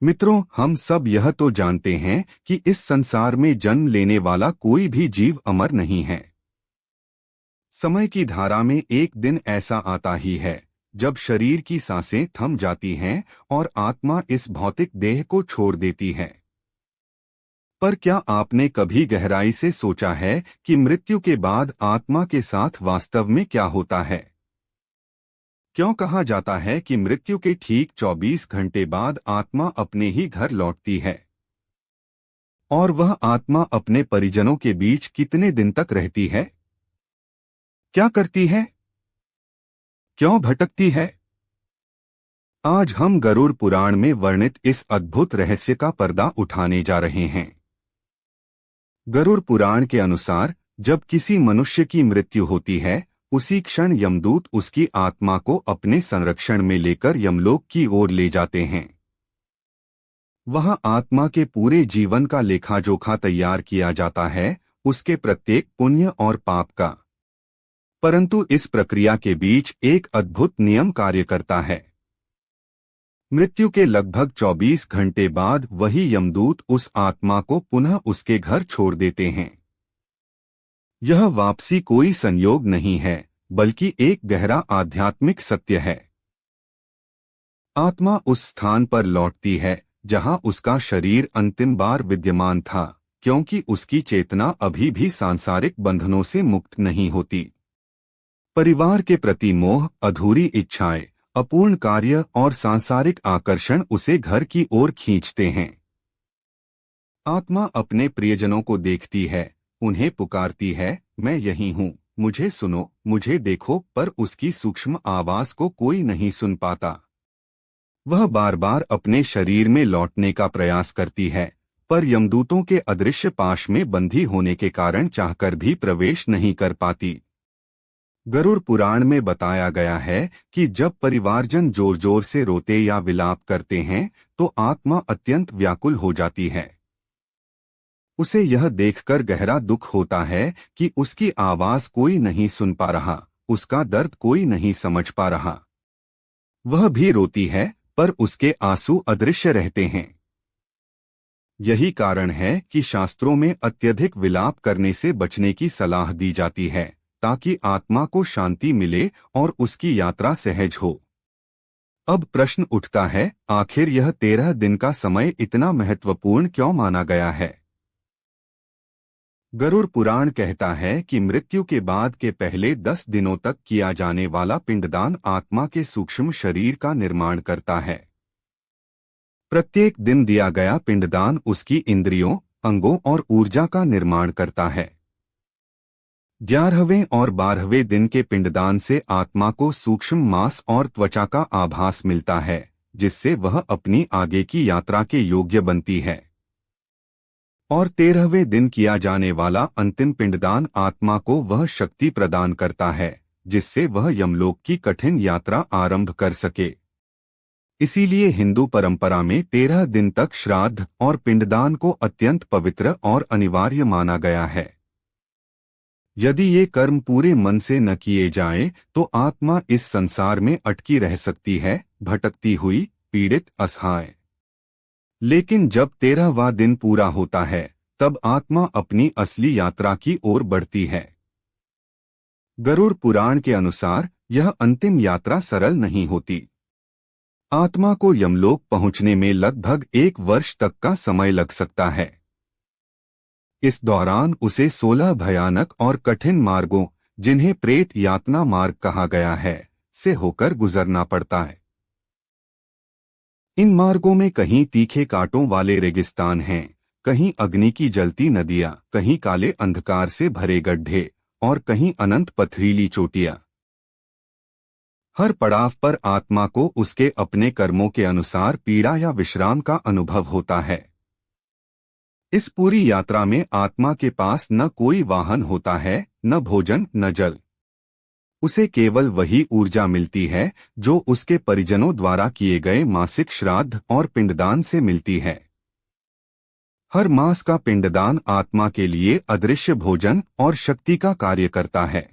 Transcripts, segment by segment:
मित्रों, हम सब यह तो जानते हैं कि इस संसार में जन्म लेने वाला कोई भी जीव अमर नहीं है। समय की धारा में एक दिन ऐसा आता ही है जब शरीर की सांसें थम जाती हैं और आत्मा इस भौतिक देह को छोड़ देती है। पर क्या आपने कभी गहराई से सोचा है कि मृत्यु के बाद आत्मा के साथ वास्तव में क्या होता है? क्यों कहा जाता है कि मृत्यु के ठीक 24 घंटे बाद आत्मा अपने ही घर लौटती है? और वह आत्मा अपने परिजनों के बीच कितने दिन तक रहती है? क्या करती है? क्यों भटकती है? आज हम गरुड़ पुराण में वर्णित इस अद्भुत रहस्य का पर्दा उठाने जा रहे हैं। गरुड़ पुराण के अनुसार जब किसी मनुष्य की मृत्यु होती है, उसी क्षण यमदूत उसकी आत्मा को अपने संरक्षण में लेकर यमलोक की ओर ले जाते हैं। वहां आत्मा के पूरे जीवन का लेखा जोखा तैयार किया जाता है, उसके प्रत्येक पुण्य और पाप का। परंतु इस प्रक्रिया के बीच एक अद्भुत नियम कार्य करता है। मृत्यु के लगभग 24 घंटे बाद वही यमदूत उस आत्मा को पुनः उसके घर छोड़ देते हैं। यह वापसी कोई संयोग नहीं है, बल्कि एक गहरा आध्यात्मिक सत्य है। आत्मा उस स्थान पर लौटती है जहां उसका शरीर अंतिम बार विद्यमान था, क्योंकि उसकी चेतना अभी भी सांसारिक बंधनों से मुक्त नहीं होती। परिवार के प्रति मोह, अधूरी इच्छाएं, अपूर्ण कार्य और सांसारिक आकर्षण उसे घर की ओर खींचते हैं। आत्मा अपने प्रियजनों को देखती है, उन्हें पुकारती है, मैं यहीं हूँ, मुझे सुनो, मुझे देखो, पर उसकी सूक्ष्म आवाज को कोई नहीं सुन पाता। वह बार बार अपने शरीर में लौटने का प्रयास करती है, पर यमदूतों के अदृश्य पाश में बंधी होने के कारण चाहकर भी प्रवेश नहीं कर पाती। गरुड़ पुराण में बताया गया है कि जब परिवारजन जोर जोर से रोते या विलाप करते हैं तो आत्मा अत्यंत व्याकुल हो जाती है। उसे यह देखकर गहरा दुख होता है कि उसकी आवाज कोई नहीं सुन पा रहा, उसका दर्द कोई नहीं समझ पा रहा। वह भी रोती है, पर उसके आंसू अदृश्य रहते हैं। यही कारण है कि शास्त्रों में अत्यधिक विलाप करने से बचने की सलाह दी जाती है, ताकि आत्मा को शांति मिले और उसकी यात्रा सहज हो। अब प्रश्न उठता है, आखिर यह 13 दिन का समय इतना महत्वपूर्ण क्यों माना गया है? गरुड़ पुराण कहता है कि मृत्यु के बाद के पहले 10 दिनों तक किया जाने वाला पिंडदान आत्मा के सूक्ष्म शरीर का निर्माण करता है। प्रत्येक दिन दिया गया पिंडदान उसकी इंद्रियों, अंगों और ऊर्जा का निर्माण करता है। 11वें और 12वें दिन के पिंडदान से आत्मा को सूक्ष्म मांस और त्वचा का आभास मिलता है, जिससे वह अपनी आगे की यात्रा के योग्य बनती है। और 13वें दिन किया जाने वाला अंतिम पिंडदान आत्मा को वह शक्ति प्रदान करता है, जिससे वह यमलोक की कठिन यात्रा आरंभ कर सके। इसीलिए हिंदू परंपरा में 13 दिन तक श्राद्ध और पिंडदान को अत्यंत पवित्र और अनिवार्य माना गया है। यदि ये कर्म पूरे मन से न किए जाएं, तो आत्मा इस संसार में अटकी रह सकती है, भटकती हुई, पीड़ित, असहाय। लेकिन जब 13वां दिन पूरा होता है, तब आत्मा अपनी असली यात्रा की ओर बढ़ती है। गरुड़ पुराण के अनुसार यह अंतिम यात्रा सरल नहीं होती। आत्मा को यमलोक पहुंचने में लगभग 1 वर्ष तक का समय लग सकता है। इस दौरान उसे 16 भयानक और कठिन मार्गों, जिन्हें प्रेत यातना मार्ग कहा गया है, से होकर गुजरना पड़ता है। इन मार्गों में कहीं तीखे कांटों वाले रेगिस्तान हैं, कहीं अग्नि की जलती नदियां, कहीं काले अंधकार से भरे गड्ढे और कहीं अनंत पथरीली चोटियां। हर पड़ाव पर आत्मा को उसके अपने कर्मों के अनुसार पीड़ा या विश्राम का अनुभव होता है। इस पूरी यात्रा में आत्मा के पास न कोई वाहन होता है, न भोजन, न जल। उसे केवल वही ऊर्जा मिलती है जो उसके परिजनों द्वारा किए गए मासिक श्राद्ध और पिंडदान से मिलती है। हर मास का पिंडदान आत्मा के लिए अदृश्य भोजन और शक्ति का कार्य करता है।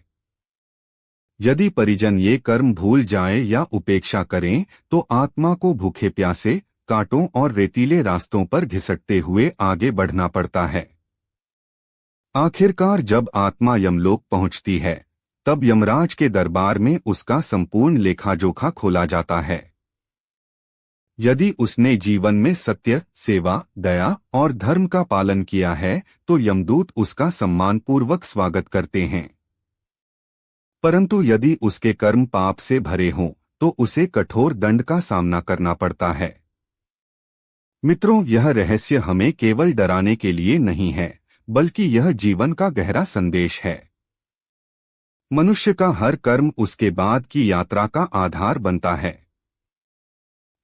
यदि परिजन ये कर्म भूल जाएं या उपेक्षा करें, तो आत्मा को भूखे प्यासे, कांटों और रेतीले रास्तों पर घिसटते हुए आगे बढ़ना पड़ता है। आखिरकार जब आत्मा यमलोक पहुंचती है, तब यमराज के दरबार में उसका संपूर्ण लेखा-जोखा खोला जाता है। यदि उसने जीवन में सत्य, सेवा, दया और धर्म का पालन किया है, तो यमदूत उसका सम्मानपूर्वक स्वागत करते हैं। परंतु यदि उसके कर्म पाप से भरे हों, तो उसे कठोर दंड का सामना करना पड़ता है। मित्रों, यह रहस्य हमें केवल डराने के लिए नहीं है, बल्कि यह जीवन का गहरा संदेश है। मनुष्य का हर कर्म उसके बाद की यात्रा का आधार बनता है।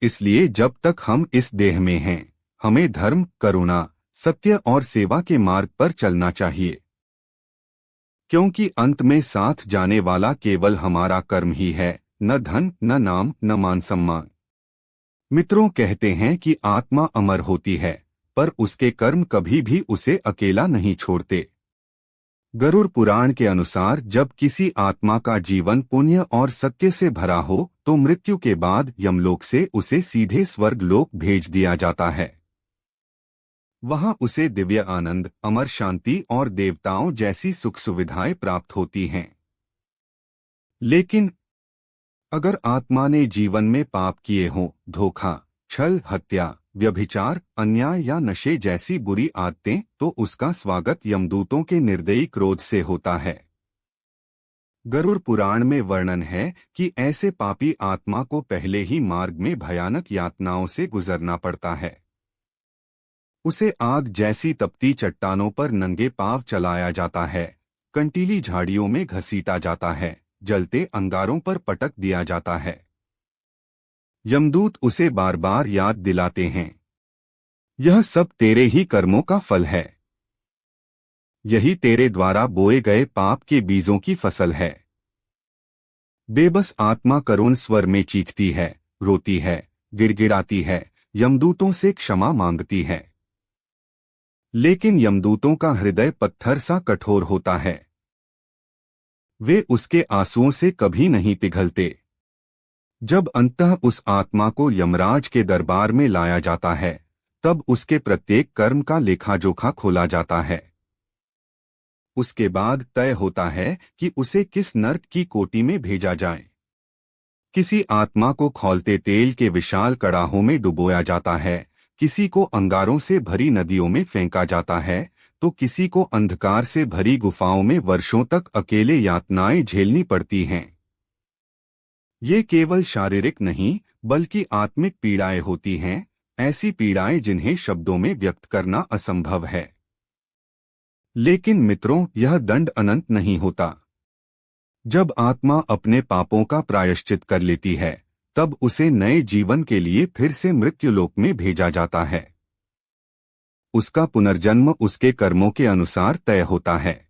इसलिए जब तक हम इस देह में हैं, हमें धर्म, करुणा, सत्य और सेवा के मार्ग पर चलना चाहिए, क्योंकि अंत में साथ जाने वाला केवल हमारा कर्म ही है, न धन, न नाम, न मान सम्मान। मित्रों, कहते हैं कि आत्मा अमर होती है, पर उसके कर्म कभी भी उसे अकेला नहीं छोड़ते। गरुड़ पुराण के अनुसार जब किसी आत्मा का जीवन पुण्य और सत्य से भरा हो, तो मृत्यु के बाद यमलोक से उसे सीधे स्वर्ग लोक भेज दिया जाता है। वहां उसे दिव्य आनंद, अमर शांति और देवताओं जैसी सुख सुविधाएं प्राप्त होती हैं। लेकिन अगर आत्मा ने जीवन में पाप किए हों, धोखा, छल, हत्या, व्यभिचार, अन्याय या नशे जैसी बुरी आदतें, तो उसका स्वागत यमदूतों के निर्दयी क्रोध से होता है। गरुड़ पुराण में वर्णन है कि ऐसे पापी आत्मा को पहले ही मार्ग में भयानक यातनाओं से गुजरना पड़ता है। उसे आग जैसी तपती चट्टानों पर नंगे पांव चलाया जाता है, कंटीली झाड़ियों में घसीटा जाता है, जलते अंगारों पर पटक दिया जाता है। यमदूत उसे बार बार याद दिलाते हैं, यह सब तेरे ही कर्मों का फल है। यही तेरे द्वारा बोए गए पाप के बीजों की फसल है। बेबस आत्मा करुण स्वर में चीखती है, रोती है, गिड़गिड़ाती है, यमदूतों से क्षमा मांगती है। लेकिन यमदूतों का हृदय पत्थर सा कठोर होता है। वे उसके आंसुओं से कभी नहीं पिघलते। जब अंततः उस आत्मा को यमराज के दरबार में लाया जाता है, तब उसके प्रत्येक कर्म का लेखा-जोखा खोला जाता है। उसके बाद तय होता है कि उसे किस नर्क की कोटि में भेजा जाए। किसी आत्मा को खौलते तेल के विशाल कड़ाहों में डुबोया जाता है, किसी को अंगारों से भरी नदियों में फेंका जाता है, तो किसी को अंधकार से भरी गुफाओं में वर्षों तक अकेले यातनाएं झेलनी पड़ती हैं। ये केवल शारीरिक नहीं, बल्कि आत्मिक पीड़ाएं होती हैं, ऐसी पीड़ाएं जिन्हें शब्दों में व्यक्त करना असंभव है। लेकिन मित्रों, यह दंड अनंत नहीं होता। जब आत्मा अपने पापों का प्रायश्चित कर लेती है, तब उसे नए जीवन के लिए फिर से मृत्युलोक में भेजा जाता है। उसका पुनर्जन्म उसके कर्मों के अनुसार तय होता है।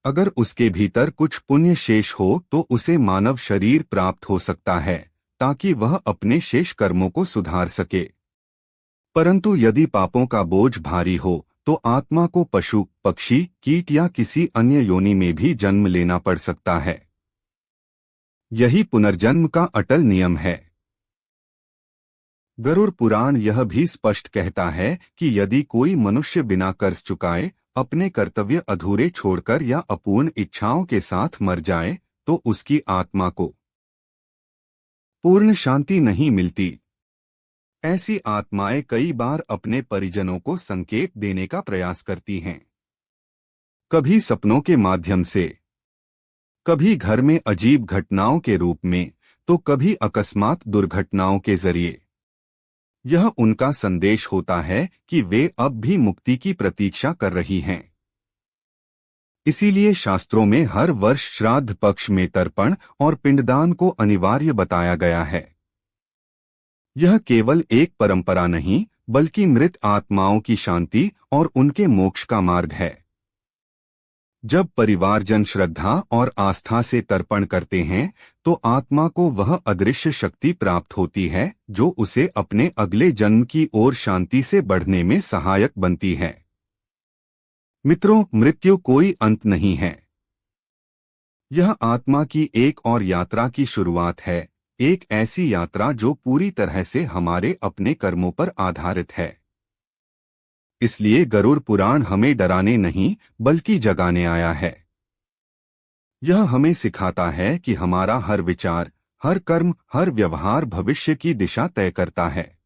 अगर उसके भीतर कुछ पुण्य शेष हो, तो उसे मानव शरीर प्राप्त हो सकता है, ताकि वह अपने शेष कर्मों को सुधार सके। परंतु यदि पापों का बोझ भारी हो, तो आत्मा को पशु, पक्षी, कीट या किसी अन्य योनि में भी जन्म लेना पड़ सकता है। यही पुनर्जन्म का अटल नियम है। गरुड़ पुराण यह भी स्पष्ट कहता है कि यदि कोई मनुष्य बिना कर्ज चुकाए, अपने कर्तव्य अधूरे छोड़कर या अपूर्ण इच्छाओं के साथ मर जाए, तो उसकी आत्मा को पूर्ण शांति नहीं मिलती। ऐसी आत्माएं कई बार अपने परिजनों को संकेत देने का प्रयास करती हैं, कभी सपनों के माध्यम से, कभी घर में अजीब घटनाओं के रूप में, तो कभी अकस्मात दुर्घटनाओं के जरिए। यह उनका संदेश होता है कि वे अब भी मुक्ति की प्रतीक्षा कर रही हैं। इसीलिए शास्त्रों में हर वर्ष श्राद्ध पक्ष में तर्पण और पिंडदान को अनिवार्य बताया गया है। यह केवल एक परंपरा नहीं, बल्कि मृत आत्माओं की शांति और उनके मोक्ष का मार्ग है। जब परिवारजन श्रद्धा और आस्था से तर्पण करते हैं, तो आत्मा को वह अदृश्य शक्ति प्राप्त होती है, जो उसे अपने अगले जन्म की ओर शांति से बढ़ने में सहायक बनती है। मित्रों, मृत्यु कोई अंत नहीं है। यह आत्मा की एक और यात्रा की शुरुआत है, एक ऐसी यात्रा जो पूरी तरह से हमारे अपने कर्मों पर आधारित है। इसलिए गरुड़ पुराण हमें डराने नहीं बल्कि जगाने आया है। यह हमें सिखाता है कि हमारा हर विचार, हर कर्म, हर व्यवहार भविष्य की दिशा तय करता है।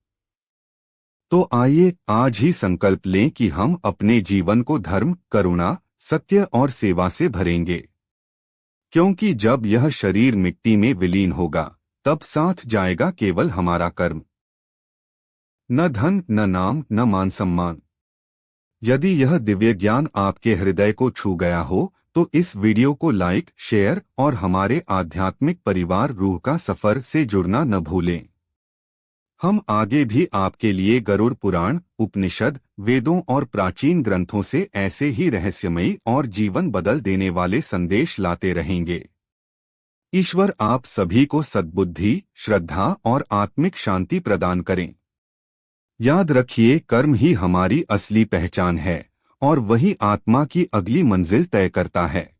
तो आइए आज ही संकल्प लें कि हम अपने जीवन को धर्म, करुणा, सत्य और सेवा से भरेंगे। क्योंकि जब यह शरीर मिट्टी में विलीन होगा, तब साथ जाएगा केवल हमारा कर्म। न धन, न नाम, न मान सम्मान। यदि यह दिव्य ज्ञान आपके हृदय को छू गया हो, तो इस वीडियो को लाइक, शेयर और हमारे आध्यात्मिक परिवार रूह का सफर से जुड़ना न भूलें। हम आगे भी आपके लिए गरुड़ पुराण, उपनिषद, वेदों और प्राचीन ग्रंथों से ऐसे ही रहस्यमयी और जीवन बदल देने वाले संदेश लाते रहेंगे। ईश्वर आप सभी को सद्बुद्धि, श्रद्धा और आत्मिक शांति प्रदान करें। याद रखिए, कर्म ही हमारी असली पहचान है और वही आत्मा की अगली मंजिल तय करता है।